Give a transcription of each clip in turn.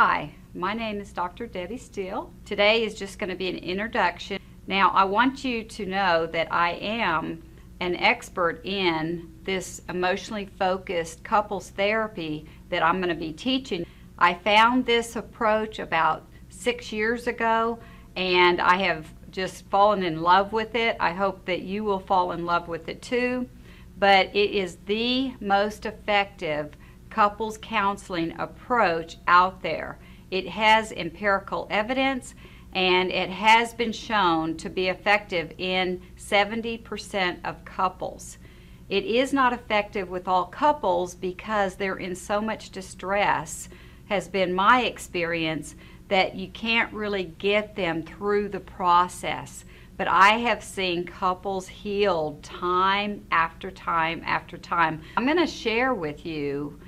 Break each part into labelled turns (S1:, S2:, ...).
S1: Hi, my name is Dr. Debbie Steele. Today is just going to be an introduction. Now, I want you to know that I am an expert in this emotionally focused couples therapy that I'm going to be teaching. I found this approach about 6 years ago, and I have just fallen in love with it. I hope that you will fall in love with it too. But it is the most effective couples counseling approach out there. It has empirical evidence, and it has been shown to be effective in 70% of couples. It is not effective with all couples because they're in so much distress, has been my experience, that you can't really get them through the process. But I have seen couples healed time after time after time. I'm going to share with you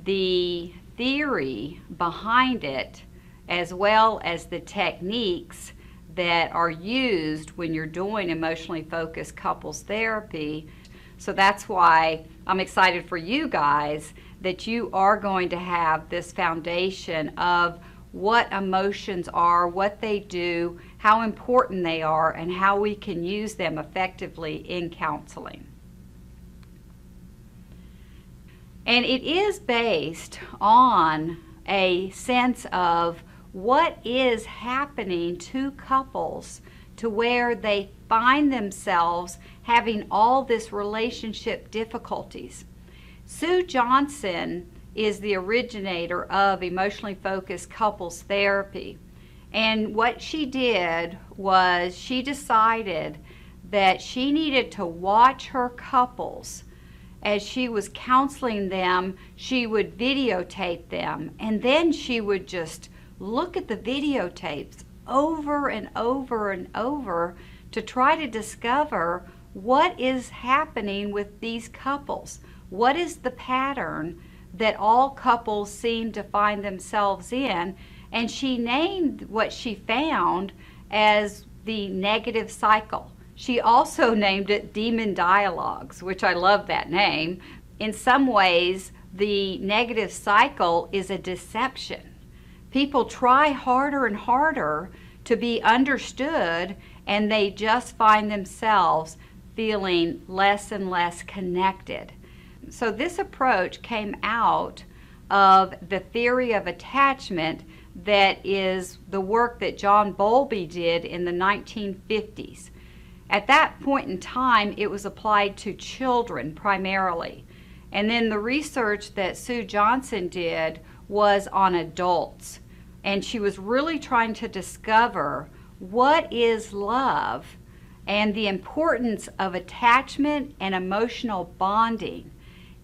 S1: the theory behind it, as well as the techniques that are used when you're doing emotionally focused couples therapy. So that's why I'm excited for you guys that you are going to have this foundation of what emotions are, what they do, how important they are, and how we can use them effectively in counseling. And it is based on a sense of what is happening to couples to where they find themselves having all this relationship difficulties. Sue Johnson is the originator of emotionally focused couples therapy. And what she did was she decided that she needed to watch her couples. As she was counseling them, she would videotape them, and then she would just look at the videotapes over and over and over to try to discover what is happening with these couples. What is the pattern that all couples seem to find themselves in? And she named what she found as the negative cycle. She also named it demon dialogues, which I love that name. In some ways, the negative cycle is a deception. People try harder and harder to be understood, and they just find themselves feeling less and less connected. So this approach came out of the theory of attachment that is the work that John Bowlby did in the 1950s. At that point in time, it was applied to children primarily. And then the research that Sue Johnson did was on adults. And she was really trying to discover what is love and the importance of attachment and emotional bonding.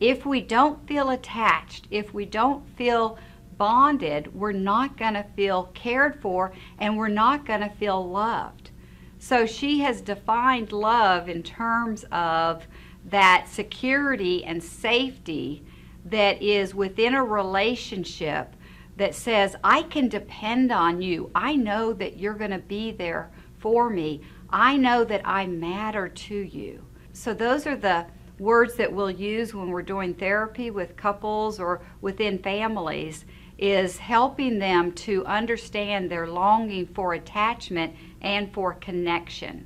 S1: If we don't feel attached, if we don't feel bonded, we're not going to feel cared for, and we're not going to feel loved. So she has defined love in terms of that security and safety that is within a relationship that says, I can depend on you. I know that you're going to be there for me. I know that I matter to you. So those are the words that we'll use when we're doing therapy with couples or within families, is helping them to understand their longing for attachment and for connection.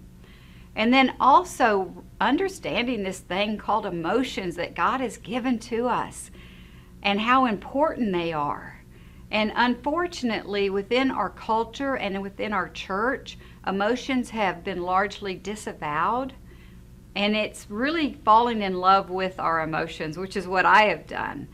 S1: And then also understanding this thing called emotions that God has given to us and how important they are. And unfortunately, within our culture and within our church, emotions have been largely disavowed. And it's really falling in love with our emotions, which is what I have done.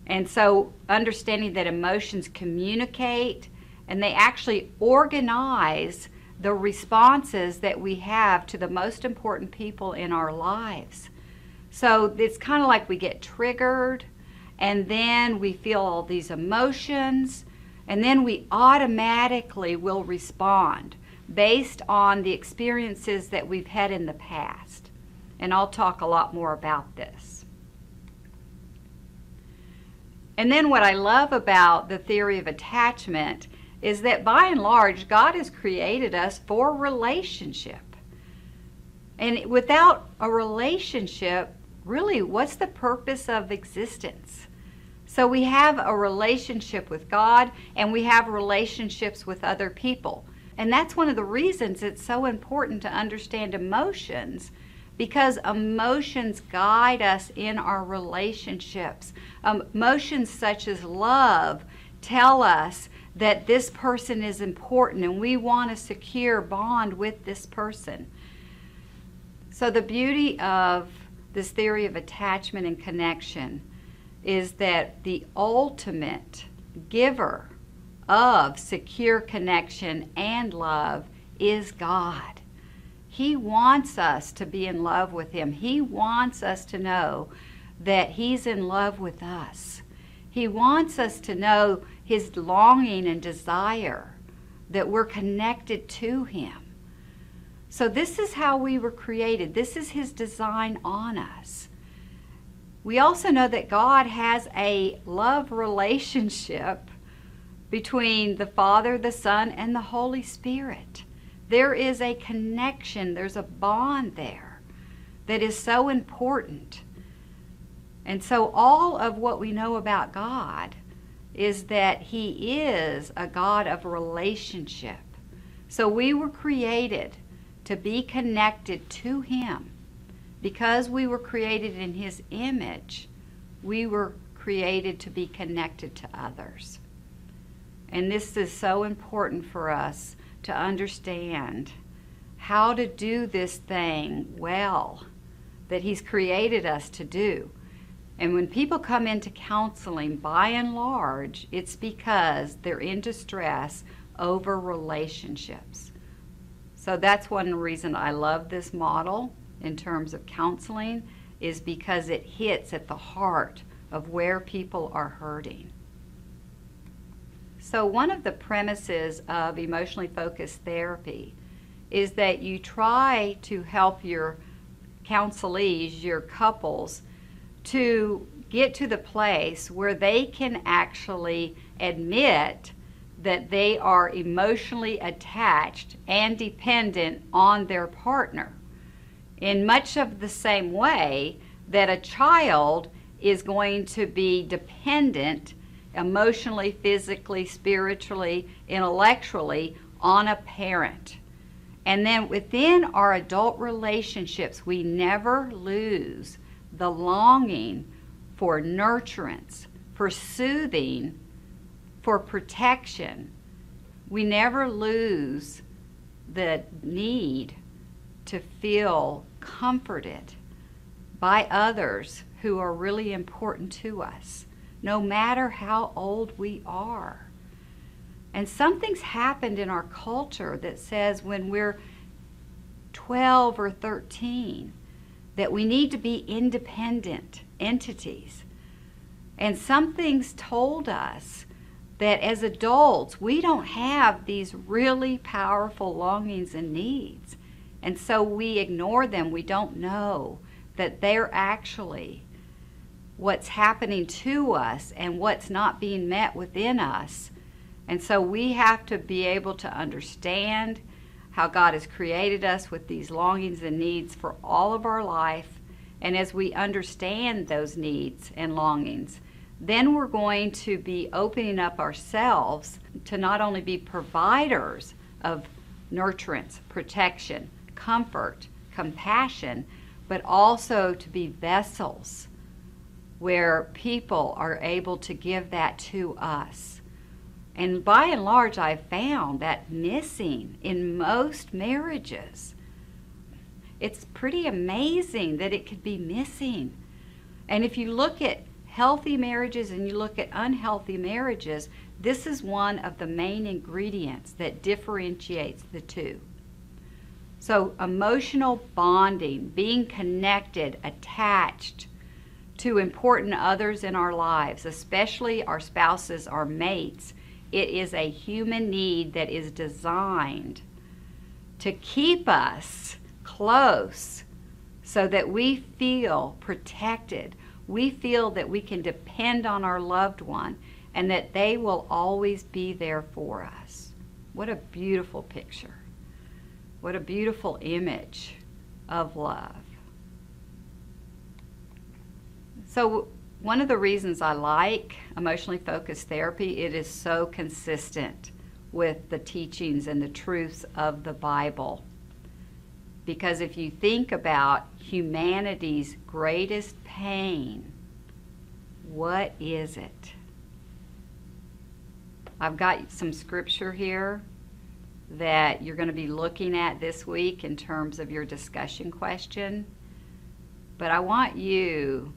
S1: And so understanding that emotions communicate, and they actually organize the responses that we have to the most important people in our lives. So it's kind of like we get triggered, and then we feel all these emotions, and then we automatically will respond based on the experiences that we've had in the past. And I'll talk a lot more about this. And then what I love about the theory of attachment is that by and large, God has created us for relationship. And without a relationship, really, what's the purpose of existence? So we have a relationship with God, and we have relationships with other people. And that's one of the reasons it's so important to understand emotions, because emotions guide us in our relationships. Emotions such as love tell us that this person is important and we want a secure bond with this person. So the beauty of this theory of attachment and connection is that the ultimate giver of secure connection and love is God. He wants us to be in love with Him. He wants us to know that He's in love with us. He wants us to know His longing and desire, that we're connected to Him. So this is how we were created. This is His design on us. We also know that God has a love relationship between the Father, the Son, and the Holy Spirit. There is a connection, there's a bond there that is so important. And so all of what we know about God is that He is a God of relationship. So we were created to be connected to Him. Because we were created in His image, we were created to be connected to others. And this is so important for us to understand how to do this thing well that He's created us to do. And when people come into counseling, by and large, it's because they're in distress over relationships. So that's one reason I love this model in terms of counseling, is because it hits at the heart of where people are hurting. So one of the premises of emotionally focused therapy is that you try to help your counselees, your couples, to get to the place where they can actually admit that they are emotionally attached and dependent on their partner, in much of the same way that a child is going to be dependent emotionally, physically, spiritually, intellectually on a parent. And then within our adult relationships, we never lose the longing for nurturance, for soothing, for protection. We never lose the need to feel comforted by others who are really important to us, no matter how old we are. And something's happened in our culture that says when we're 12 or 13, that we need to be independent entities. And something's told us that as adults, we don't have these really powerful longings and needs. And so we ignore them. We don't know that they're actually what's happening to us and what's not being met within us. And so we have to be able to understand how God has created us with these longings and needs for all of our life. And as we understand those needs and longings, then we're going to be opening up ourselves to not only be providers of nurturance, protection, comfort, compassion, but also to be vessels where people are able to give that to us. And by and large, I've found that missing in most marriages. It's pretty amazing that it could be missing. And if you look at healthy marriages and you look at unhealthy marriages, this is one of the main ingredients that differentiates the two. So emotional bonding, being connected, attached to important others in our lives, especially our spouses, our mates, it is a human need that is designed to keep us close so that we feel protected. We feel that we can depend on our loved one and that they will always be there for us. What a beautiful picture. What a beautiful image of love. So One of the reasons I like emotionally focused therapy, it is so consistent with the teachings and the truths of the Bible. Because if you think about humanity's greatest pain, what is it? I've got some scripture here that you're going to be looking at this week in terms of your discussion question. But I want you,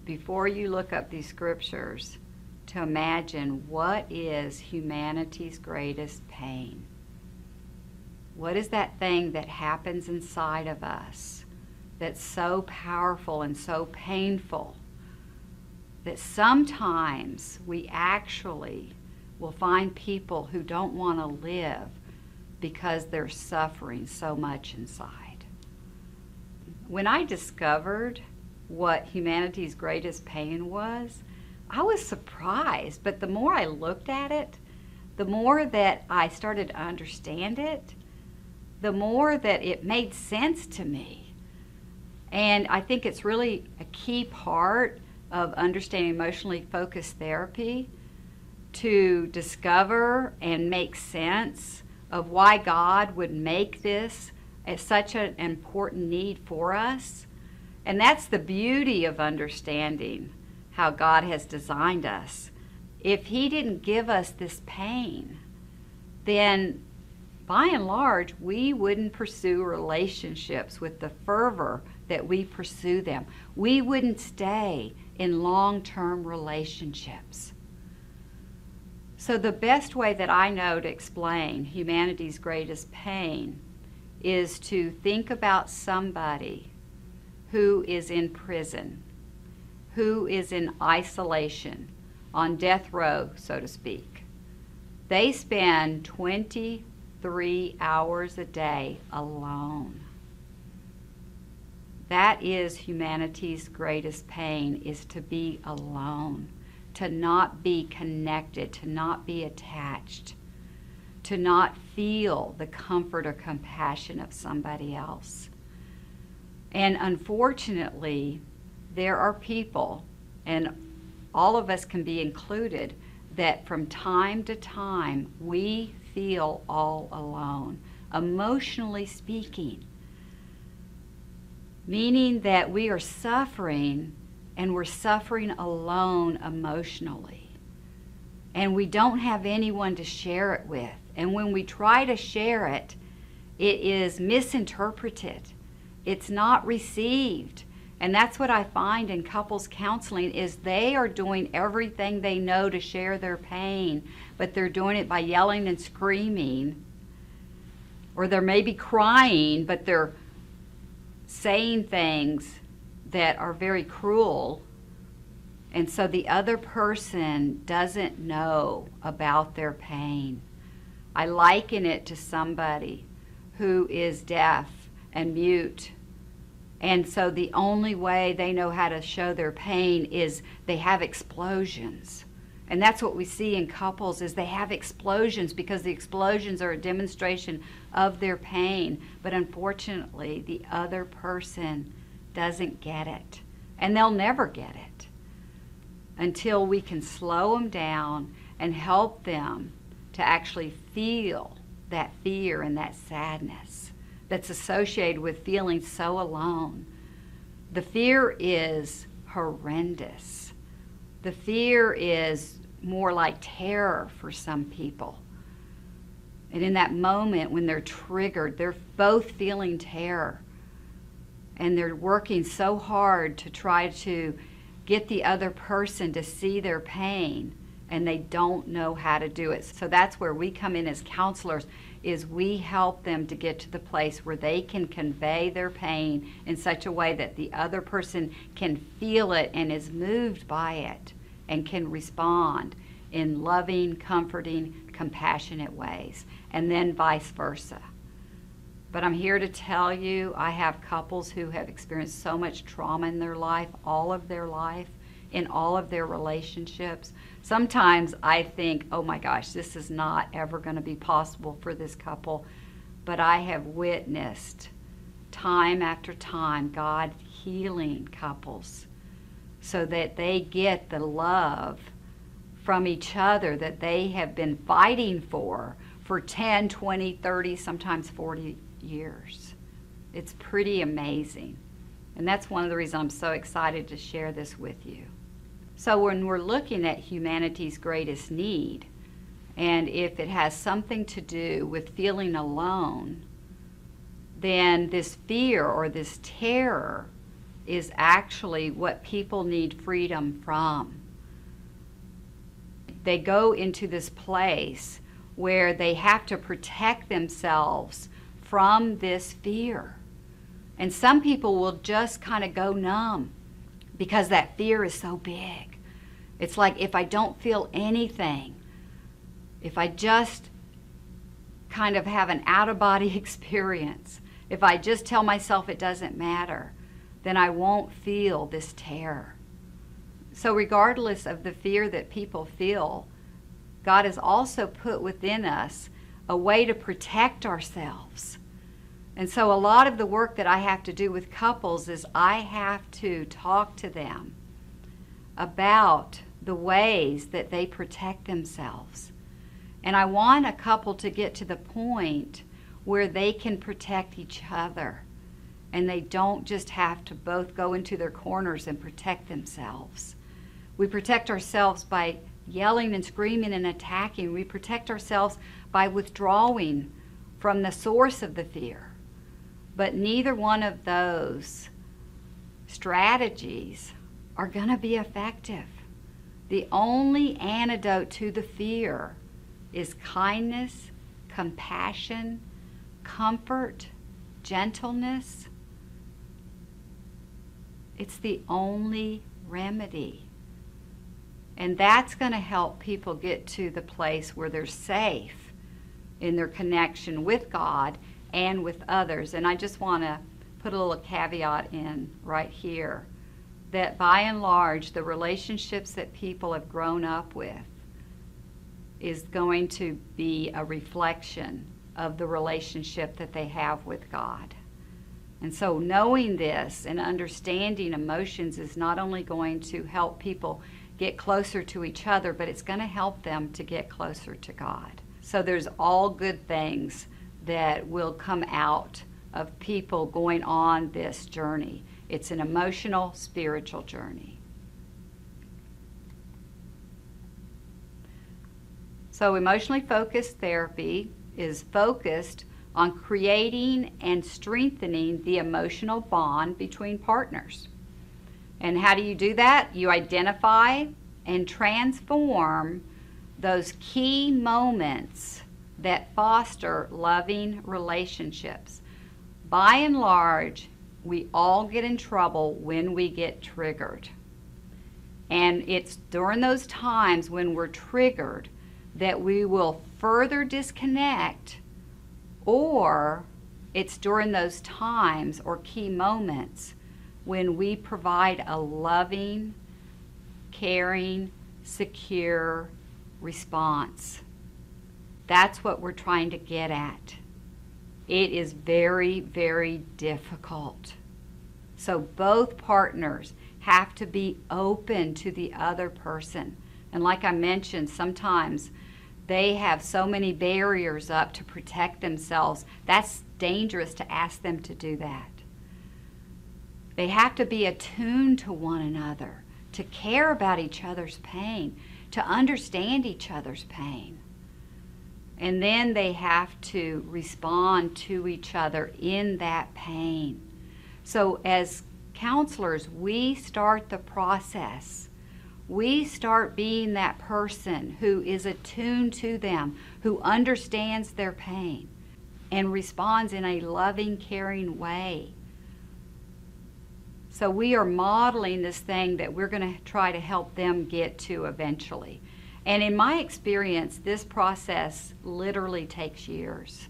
S1: before you look up these scriptures, to imagine what is humanity's greatest pain. What is that thing that happens inside of us that's so powerful and so painful that sometimes we actually will find people who don't want to live because they're suffering so much inside. When I discovered what humanity's greatest pain was, I was surprised, but the more I looked at it, the more that I started to understand it, the more that it made sense to me. And I think it's really a key part of understanding emotionally focused therapy to discover and make sense of why God would make this as such an important need for us. And that's the beauty of understanding how God has designed us. If He didn't give us this pain, then by and large, we wouldn't pursue relationships with the fervor that we pursue them. We wouldn't stay in long-term relationships. So the best way that I know to explain humanity's greatest pain is to think about somebody who is in prison, who is in isolation, on death row, so to speak. They spend 23 hours a day alone. That is humanity's greatest pain, is to be alone, to not be connected, to not be attached, to not feel the comfort or compassion of somebody else. And unfortunately, there are people, and all of us can be included, that from time to time we feel all alone, emotionally speaking. Meaning that we are suffering, and we're suffering alone emotionally. And we don't have anyone to share it with. And when we try to share it, it is misinterpreted. It's not received. And that's what I find in couples counseling, is they are doing everything they know to share their pain, but they're doing it by yelling and screaming. Or they're maybe crying, but they're saying things that are very cruel. And so the other person doesn't know about their pain. I liken it to somebody who is deaf and mute. And so the only way they know how to show their pain is they have explosions. And that's what we see in couples, is they have explosions because the explosions are a demonstration of their pain. But unfortunately, the other person doesn't get it. And they'll never get it until we can slow them down and help them to actually feel that fear and that sadness that's associated with feeling so alone. The fear is horrendous. The fear is more like terror for some people. And in that moment when they're triggered, they're both feeling terror. And they're working so hard to try to get the other person to see their pain, and they don't know how to do it. So that's where we come in as counselors, is we help them to get to the place where they can convey their pain in such a way that the other person can feel it and is moved by it and can respond in loving, comforting, compassionate ways, and then vice versa. But I'm here to tell you, I have couples who have experienced so much trauma in their life, all of their life, in all of their relationships. Sometimes I think, oh my gosh, this is not ever going to be possible for this couple. But I have witnessed time after time God healing couples so that they get the love from each other that they have been fighting for 10, 20, 30, sometimes 40 years. It's pretty amazing. And that's one of the reasons I'm so excited to share this with you. So when we're looking at humanity's greatest need, and if it has something to do with feeling alone, then this fear or this terror is actually what people need freedom from. They go into this place where they have to protect themselves from this fear. And some people will just kind of go numb because that fear is so big. It's like, if I don't feel anything, if I just kind of have an out-of-body experience, if I just tell myself it doesn't matter, then I won't feel this terror. So regardless of the fear that people feel, God has also put within us a way to protect ourselves. And so a lot of the work that I have to do with couples is I have to talk to them about the ways that they protect themselves. And I want a couple to get to the point where they can protect each other, and they don't just have to both go into their corners and protect themselves. We protect ourselves by yelling and screaming and attacking. We protect ourselves by withdrawing from the source of the fear. But neither one of those strategies are going to be effective. The only antidote to the fear is kindness, compassion, comfort, gentleness. It's the only remedy. And that's going to help people get to the place where they're safe in their connection with God and with others. And I just want to put a little caveat in right here that by and large, the relationships that people have grown up with is going to be a reflection of the relationship that they have with God. And so knowing this and understanding emotions is not only going to help people get closer to each other, but it's going to help them to get closer to God. So there's all good things that will come out of people going on this journey. It's an emotional, spiritual journey. So emotionally focused therapy is focused on creating and strengthening the emotional bond between partners. And how do you do that? You identify and transform those key moments that foster loving relationships. By and large, we all get in trouble when we get triggered. And it's during those times when we're triggered that we will further disconnect, or it's during those times or key moments when we provide a loving, caring, secure response. That's what we're trying to get at. It is very, very difficult. So both partners have to be open to the other person. And like I mentioned, sometimes they have so many barriers up to protect themselves. That's dangerous to ask them to do that. They have to be attuned to one another, to care about each other's pain, to understand each other's pain. And then they have to respond to each other in that pain. So as counselors, we start the process. We start being that person who is attuned to them, who understands their pain, and responds in a loving, caring way. So we are modeling this thing that we're going to try to help them get to eventually. And in my experience, this process literally takes years.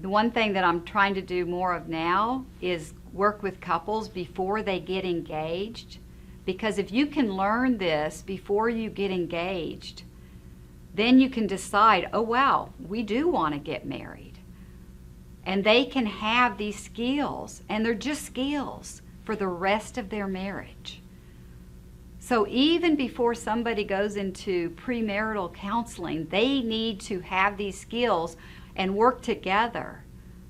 S1: The one thing that I'm trying to do more of now is work with couples before they get engaged. Because if you can learn this before you get engaged, then you can decide, oh wow, we do want to get married. And they can have these skills, and they're just skills for the rest of their marriage. So even before somebody goes into premarital counseling, they need to have these skills and work together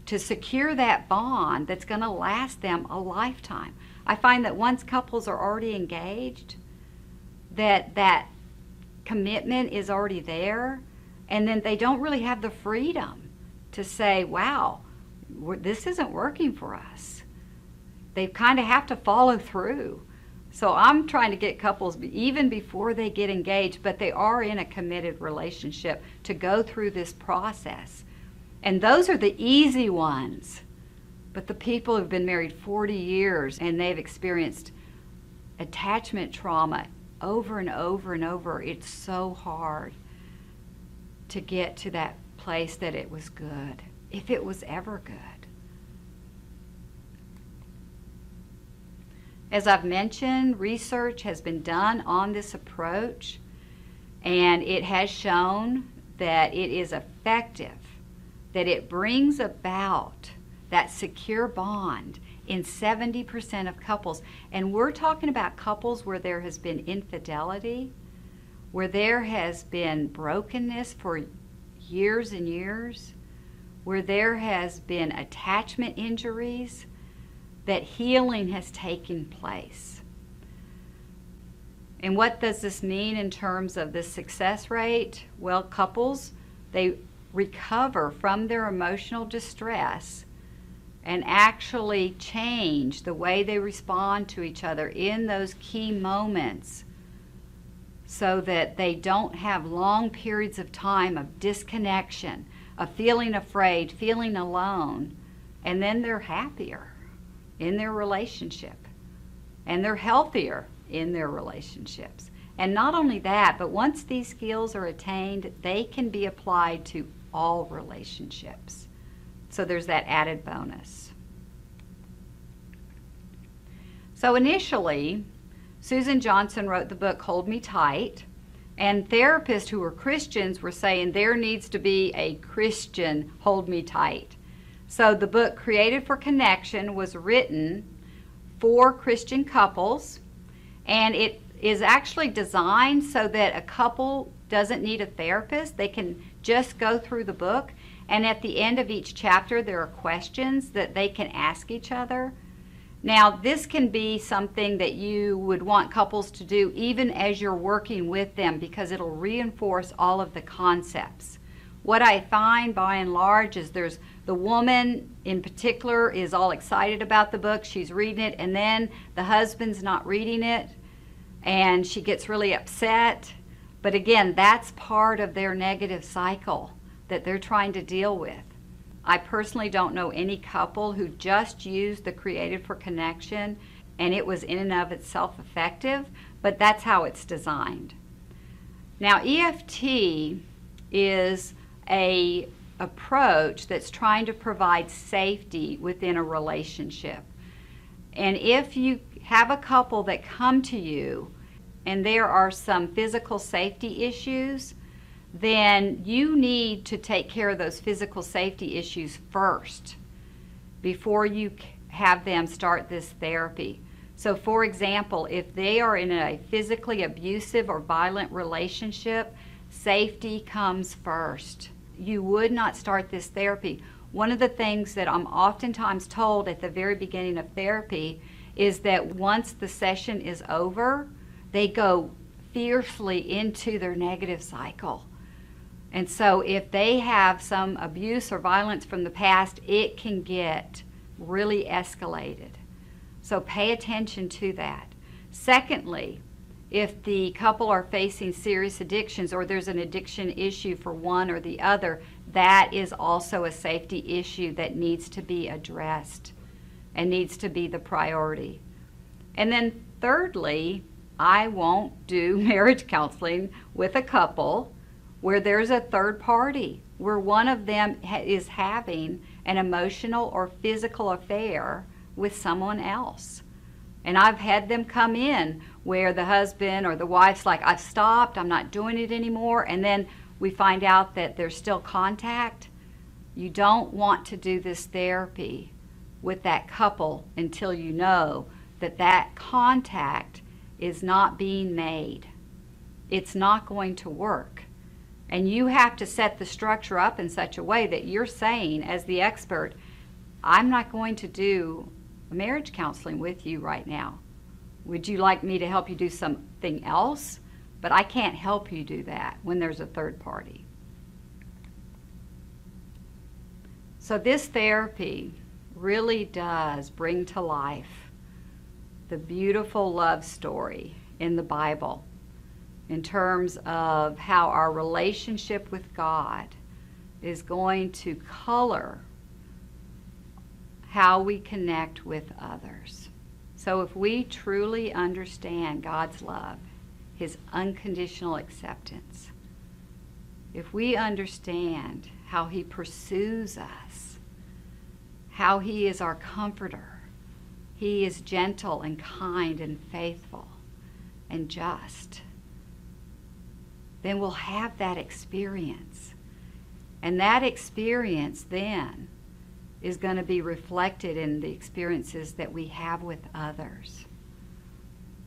S1: to secure that bond that's going to last them a lifetime. I find that once couples are already engaged, that commitment is already there, and then they don't really have the freedom to say, wow, this isn't working for us. They kind of have to follow through. So I'm trying to get couples, even before they get engaged, but they are in a committed relationship, to go through this process. And those are the easy ones. But the people who've been married 40 years and they've experienced attachment trauma over and over and over, it's so hard to get to that place that it was good, if it was ever good. As I've mentioned, research has been done on this approach, and it has shown that it is effective, that it brings about that secure bond in 70% of couples. And we're talking about couples where there has been infidelity, where there has been brokenness for years and years, where there has been attachment injuries, that healing has taken place. And what does this mean in terms of the success rate? Well, couples, they recover from their emotional distress and actually change the way they respond to each other in those key moments, so that they don't have long periods of time of disconnection, of feeling afraid, feeling alone, and then they're happier in their relationship, and they're healthier in their relationships. And not only that, but once these skills are attained, they can be applied to all relationships. So there's that added bonus. So initially, Susan Johnson wrote the book Hold Me Tight, and therapists who were Christians were saying there needs to be a Christian Hold Me Tight. So the book Created for Connection was written for Christian couples, and it is actually designed so that a couple doesn't need a therapist. They can just go through the book, and at the end of each chapter there are questions that they can ask each other. Now, this can be something that you would want couples to do even as you're working with them, because it'll reinforce all of the concepts. What I find by and large is there's the woman in particular is all excited about the book, she's reading it, and then the husband's not reading it and she gets really upset. But again, that's part of their negative cycle that they're trying to deal with. I personally don't know any couple who just used the Created for Connection and it was in and of itself effective, but that's how it's designed. Now, EFT is a approach that's trying to provide safety within a relationship. And if you have a couple that come to you and there are some physical safety issues, then you need to take care of those physical safety issues first before you have them start this therapy. So for example, if they are in a physically abusive or violent relationship, safety comes first. You would not start this therapy. One of the things that I'm oftentimes told at the very beginning of therapy is that once the session is over, they go fiercely into their negative cycle. And so if they have some abuse or violence from the past, it can get really escalated. So pay attention to that. Secondly, if the couple are facing serious addictions or there's an addiction issue for one or the other, that is also a safety issue that needs to be addressed and needs to be the priority. And then thirdly, I won't do marriage counseling with a couple where there's a third party, where one of them is having an emotional or physical affair with someone else. And I've had them come in where the husband or the wife's like, I've stopped, I'm not doing it anymore, and then we find out that there's still contact. You don't want to do this therapy with that couple until you know that that contact is not being made. It's not going to work. And you have to set the structure up in such a way that you're saying, as the expert, I'm not going to do marriage counseling with you right now. Would you like me to help you do something else? But I can't help you do that when there's a third party. So this therapy really does bring to life the beautiful love story in the Bible in terms of how our relationship with God is going to color how we connect with others. So if we truly understand God's love, His unconditional acceptance, if we understand how He pursues us, how He is our comforter, He is gentle and kind and faithful and just, then we'll have that experience. And that experience then is going to be reflected in the experiences that we have with others.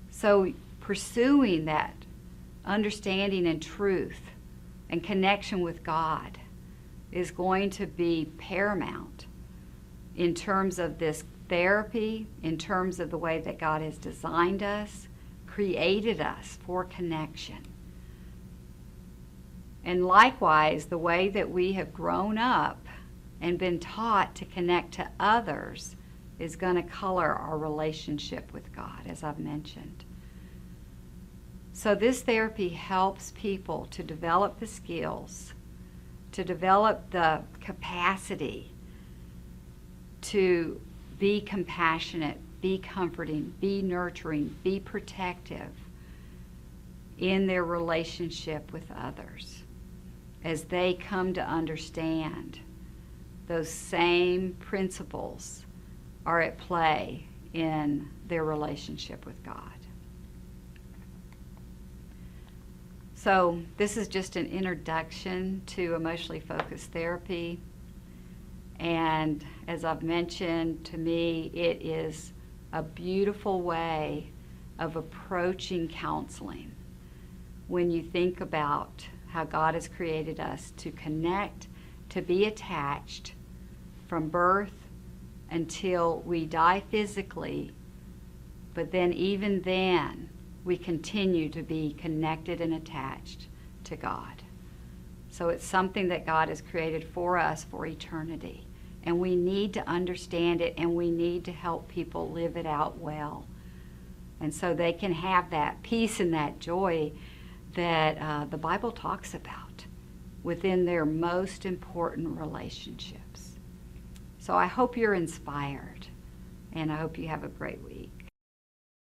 S1: So pursuing that understanding and truth and connection with God is going to be paramount in terms of this therapy, in terms of the way that God has designed us, created us for connection. And likewise, the way that we have grown up and been taught to connect to others is going to color our relationship with God, as I've mentioned. So this therapy helps people to develop the skills, to develop the capacity to be compassionate, be comforting, be nurturing, be protective in their relationship with others as they come to understand those same principles are at play in their relationship with God. So this is just an introduction to emotionally focused therapy. And as I've mentioned, to me, it is a beautiful way of approaching counseling when you think about how God has created us to connect, to be attached from birth until we die physically, but then even then we continue to be connected and attached to God. So it's something that God has created for us for eternity. And we need to understand it, and we need to help people live it out well. And so they can have that peace and that joy that the Bible talks about within their most important relationships. So I hope you're inspired, and I hope you have a great week.